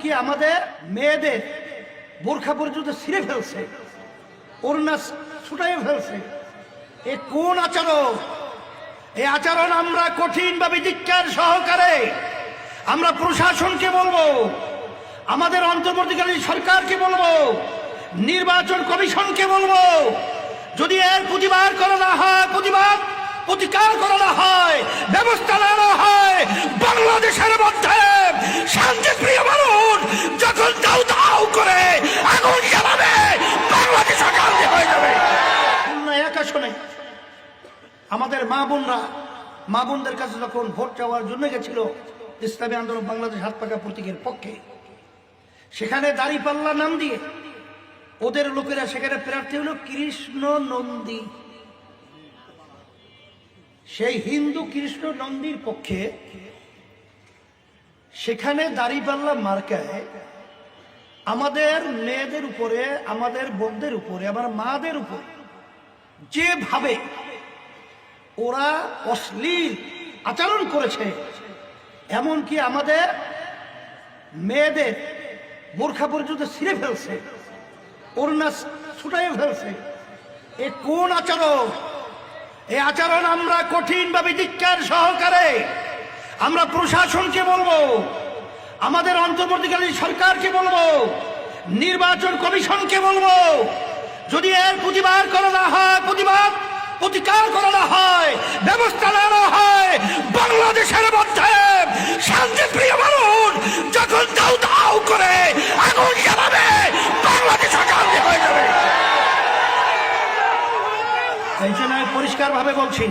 কি আমাদের মেয়েদের বোরখা পর্যন্ত ছিঁড়ে ফেলছে, ওড়না ছুটাইয়ে ফেলছে। এ কোন আচরণ? এই আচরণ আমরা কঠিনভাবে ধিক্কার সহকারে আমরা প্রশাসনকে বলবো, আমাদের অন্তর্বর্তীকালীন সরকারকে বলবো, নির্বাচন কমিশনকে বলবো, যদি এর প্রতিবাদ করা না হয়, প্রতিকার করা না হয়, ব্যবস্থা নেওয়া হয়, বাংলাদেশের মধ্যে শান্তিপ্রিয় মানুষ যখন দাউ দাউ করে আগুন জ্বালাবে, বাংলাদেশ শান্তি হয়ে যাবে। এক আসনে আমাদের মা বোনদের কাছে যখন ভোট চাওয়ার জন্য গেছিল ইসলামী আন্দোলন বাংলাদেশ হাত পাকা প্রতীকের পক্ষে, সেখানে দাঁড়িপাল্লা নাম দিয়ে ওদের লোকেরা সেখানে প্রার্থী হলো কৃষ্ণ নন্দী। সেই হিন্দু কৃষ্ণ নন্দীর পক্ষে সেখানে দাঁড়িপাল্লা মার্কায় আমাদের মেয়েদের উপরে, আমাদের বোনদের উপরে, আমার মাদের উপরে যেভাবে ওরা অশ্লীল আচরণ করেছে, এমনকি আমাদের মেয়েদের বোরখা পর্যন্ত ছিঁড়ে ফেলছে, ওড়না ছুটাইয়ে ফেলছে। এ কোন আচরণ? এই আচরণ আমরা কঠিনভাবে ধিক্কার সহকারে আমরা প্রশাসনকে বলবো, আমাদের অন্তর্বর্তীকালীন সরকারকে বলবো, নির্বাচন কমিশনকে বলবো, যদি এর প্রতিবাদ করা না হয়, প্রতিকার করা না হয়, ব্যবস্থা নেওয়া হয়, বাংলাদেশের মধ্যে শান্তিপ্রিয় মানুষ যখন দাউ দাউ করে আগুন জ্বালাবে, বাংলাদেশ শান্তি হয়ে যাবে। এই জন্য পরিষ্কার ভাবে বলছি,